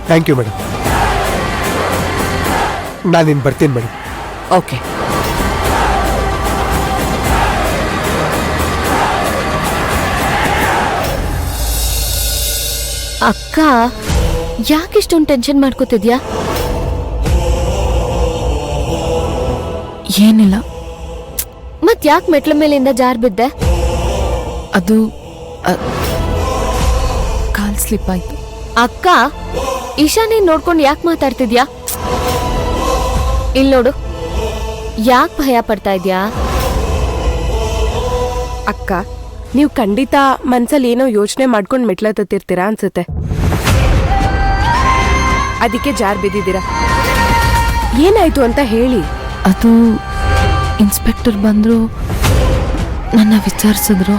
Thank you madam. ನಾನಿನ್ನು ಬರ್ತೀನಿ madam. Okay. ಅಕ್ಕ ಯಾಕಿಷ್ಟೊಂದು ಟೆನ್ಷನ್ ಮಾಡ್ಕೋತಿದ್ಯಾ? ಏನಿಲ್ಲ. ಮತ್ ಯಾಕೆ ಮೆಟ್ಲ ಮೇಲಿಂದ ಜಾರ್ ಬಿದ್ದೆ? ಅದು ಕಾಲ್ ಸ್ಲಿಪ್ ಆಯ್ತು. ಅಕ್ಕ ಇಶಾನಿ ನೋಡ್ಕೊಂಡು ಯಾಕೆ ಮಾತಾಡ್ತಿದ್ಯಾ? ಇಲ್ಲಿ ನೋಡು, ಯಾಕೆ ಭಯ ಪಡ್ತಾ ಇದ್ಯಾ? ಅಕ್ಕ, ನೀವು ಖಂಡಿತ ಮನ್ಸಲ್ಲಿ ಏನೋ ಯೋಚನೆ ಮಾಡ್ಕೊಂಡು ಮೆಟ್ಲತ್ತಿರ್ತೀರಾ ಅನ್ಸುತ್ತೆ. ಅದಕ್ಕೆ ಜಾರ್ ಬಿದ್ದಿದ್ದೀರಾ. ಏನಾಯ್ತು ಅಂತ ಹೇಳಿ. ಅದು ಇನ್ಸ್ಪೆಕ್ಟರ್ ಬಂದ್ರು, ನನ್ನ ವಿಚಾರಿಸಿದ್ರು.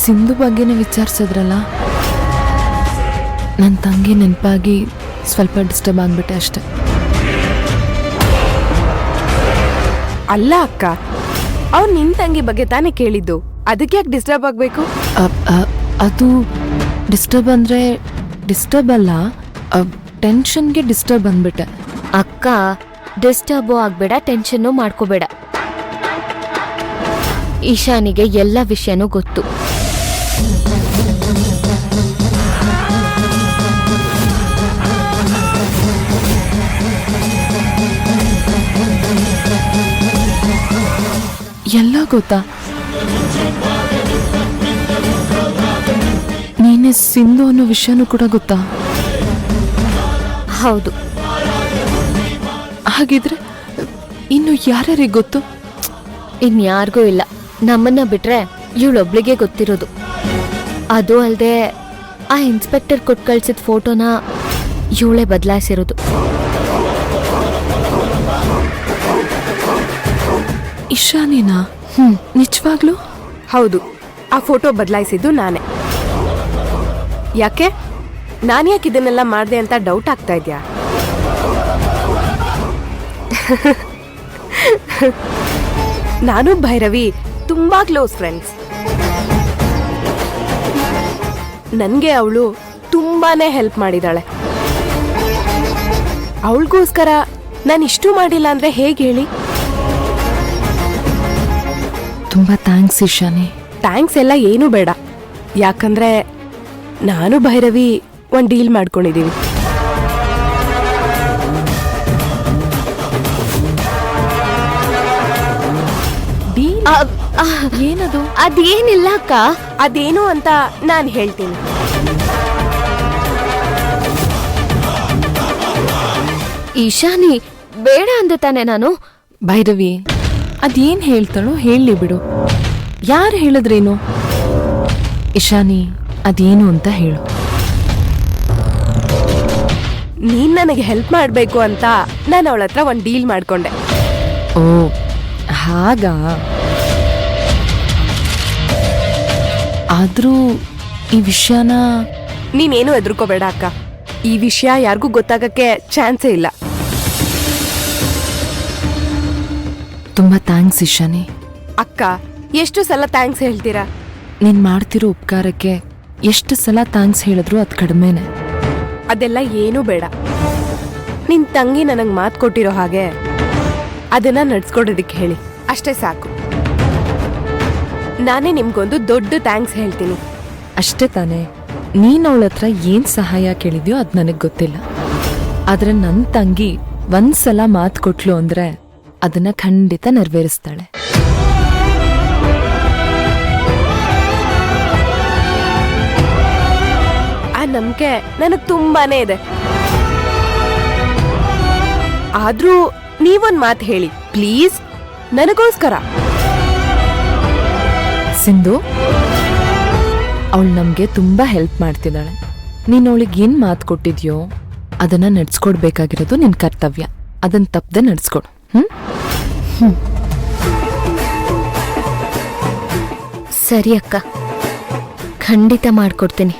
ಸಿಂಧು ಬಗ್ಗೆನೇ ವಿಚಾರಿಸಿದ್ರಲ್ಲ, ನನ್ನ ತಂಗಿ ನೆನಪಾಗಿ ಸ್ವಲ್ಪ ಡಿಸ್ಟರ್ಬ್ ಆಗ್ಬಿಟ್ಟೆ ಅಷ್ಟೆ. ಅಲ್ಲ ಅಕ್ಕ, ಅವ್ರು ನಿನ್ ತಂಗಿ ಬಗ್ಗೆ ತಾನೇ ಕೇಳಿದ್ದು, ಅದಕ್ಕೆ ಯಾಕೆ ಡಿಸ್ಟರ್ಬ್ ಆಗ್ಬೇಕು? ಅದು ಡಿಸ್ಟರ್ಬ್ ಅಂದ್ರೆ ಡಿಸ್ಟರ್ಬ್ ಅಲ್ಲ, ಟೆನ್ಷನ್ಗೆ ಡಿಸ್ಟರ್ಬ್ ಅಂದ್ಬಿಟ್ಟೆ. ಅಕ್ಕ ಡಿಸ್ಟರ್ಬು ಆಗ್ಬೇಡ, ಟೆನ್ಷನ್ನು ಮಾಡ್ಕೋಬೇಡ. ಈಶಾನಿಗೆ ಎಲ್ಲ ವಿಷಯನೂ ಗೊತ್ತು. ಎಲ್ಲ ಗೊತ್ತಾ? ನೀನೆ ಸಿಂಧು ಅನ್ನೋ ವಿಷಯನೂ ಕೂಡ ಗೊತ್ತಾ? ಹೌದು. ಹಾಗಿದ್ರೆ ಇನ್ನು ಯಾರ್ಯಾರಿಗೆ ಗೊತ್ತು? ಇನ್ಯಾರಿಗೂ ಇಲ್ಲ, ನಮ್ಮನ್ನ ಬಿಟ್ರೆ ಇವಳೊಬ್ಳಿಗೆ ಗೊತ್ತಿರೋದು. ಅದು ಅಲ್ಲದೆ ಆ ಇನ್ಸ್ಪೆಕ್ಟರ್ ಕೊಟ್ಟು ಕಳ್ಸಿದ ಫೋಟೋನ ಇವಳೇ ಬದಲಾಯಿಸಿರೋದು. ಇಶಾನಿನಾ? ನಿಜವಾಗ್ಲೂ? ಹೌದು, ಆ ಫೋಟೋ ಬದಲಾಯಿಸಿದ್ದು ನಾನೇ. ಯಾಕೆ? ನಾನು ಯಾಕೆ ಇದನ್ನೆಲ್ಲ ಮಾಡಿದೆ ಅಂತ ಡೌಟ್ ಆಗ್ತಾ ಇದ್ಯಾ? ನಾನು ಭೈರವಿ ತುಂಬಾ ಕ್ಲೋಸ್ ಫ್ರೆಂಡ್ಸ್. ನನಗೆ ಅವಳು ತುಂಬಾನೇ ಹೆಲ್ಪ್ ಮಾಡಿದಾಳೆ. ಅವಳಿಗೋಸ್ಕರ ನಾನು ಇಷ್ಟು ಮಾಡಿಲ್ಲ ಅಂದ್ರೆ ಹೇಗೆ ಹೇಳಿ? ತುಂಬಾ ಥ್ಯಾಂಕ್ಸ್ ಇಶಾನಿ. ಥ್ಯಾಂಕ್ಸ್ ಎಲ್ಲ ಏನೂ ಬೇಡ. ಯಾಕಂದ್ರೆ ನಾನು ಭೈರವಿ ಒಂದು ಡೀಲ್ ಮಾಡ್ಕೊಂಡಿದ್ದೀವಿ. ಏನದು? ಅದೇನಿಲ್ಲ ಅಕ್ಕ. ಅದೇನು ಅಂತ ನಾನು ಹೇಳ್ತೀನಿ. ಈಶಾನಿ ಬೇಡ ಅಂದೆ ತಾನೆ ನಾನು. ಭೈರವಿ, ಅದೇನ್ ಹೇಳ್ತಾಳೋ ಹೇಳಿ ಬಿಡು. ಯಾರು ಹೇಳಿದ್ರೇನು? ಇಶಾನಿ, ಅದೇನು ಅಂತ ಹೇಳು. ನೀನ್ ನನಗೆ ಹೆಲ್ಪ್ ಮಾಡಬೇಕು ಅಂತ ನಾನು ಅವಳ ಹತ್ರ ಒಂದು ಡೀಲ್ ಮಾಡ್ಕೊಂಡೆ. ಓ ಹಾಗಾ? ಆದ್ರೂ ಈ ವಿಷಯನ ನೀನೇನು ಹೆದರ್ಕೋಬೇಡ ಅಕ್ಕ. ಈ ವಿಷಯ ಯಾರಿಗೂ ಗೊತ್ತಾಗಕ್ಕೆ ಚಾನ್ಸೇ ಇಲ್ಲ. ತುಂಬಾ ಥ್ಯಾಂಕ್ಸ್ ಇಶಾನಿ. ಅಕ್ಕ, ಎಷ್ಟು ಸಲ ಥ್ಯಾಂಕ್ಸ್ ಹೇಳ್ತೀರಾ? ನೀನ್ ಮಾಡ್ತಿರೋ ಉಪಕಾರಕ್ಕೆ ಎಷ್ಟು ಸಲ ಥ್ಯಾಂಕ್ಸ್ ಹೇಳಿದ್ರು ಅದು ಕಡಿಮೆನೆ. ಅದೆಲ್ಲ ಏನೂ ಬೇಡ. ನಿನ್ ತಂಗಿ ನನಗೆ ಮಾತು ಕೊಟ್ಟಿರೋ ಹಾಗೆ ಅದನ್ನ ನಡ್ಸ್ಕೊಡೋದಕ್ಕೆ ಹೇಳಿ, ಅಷ್ಟೇ ಸಾಕು. ನಾನೇ ನಿಮ್ಗೊಂದು ದೊಡ್ಡ ಥ್ಯಾಂಕ್ಸ್ ಹೇಳ್ತೀನಿ. ಅಷ್ಟೇ ತಾನೇ? ನೀನ್ ಅವಳ ಹತ್ರ ಏನ್ ಸಹಾಯ ಕೇಳಿದ್ಯೋ ಅದ್ ನನಗ್ ಗೊತ್ತಿಲ್ಲ. ಆದ್ರೆ ನನ್ ತಂಗಿ ಒಂದ್ಸಲ ಮಾತು ಕೊಟ್ಲು ಅಂದ್ರೆ ಅದನ್ನ ಖಂಡಿತ ನೆರವೇರಿಸ್ತಾಳೆ. ಆ ನಂಬಿಕೆ ನನಗ್ ತುಂಬಾನೇ ಇದೆ. ಆದ್ರೂ ನೀವೊಂದ್ ಮಾತು ಹೇಳಿ ಪ್ಲೀಸ್, ನನಗೋಸ್ಕರ. ಸಿಂಧು, ಅವಳು ನಮ್ಗೆ ತುಂಬಾ ಹೆಲ್ಪ್ ಮಾಡ್ತಿದ್ದಾಳೆ. ನೀನ್ ಅವಳಿಗೆ ಏನ್ ಮಾತು ಕೊಟ್ಟಿದ್ಯೋ ಅದನ್ನ ನಡ್ಸ್ಕೊಡ್ಬೇಕಾಗಿರೋದು ನಿನ್ ಕರ್ತವ್ಯ. ಅದನ್ನ ತಪ್ಪದೆ ನಡ್ಸ್ಕೊಡು. ಸರಿ ಅಕ್ಕ, ಖಂಡಿತ ಮಾಡ್ಕೊಡ್ತೀನಿ.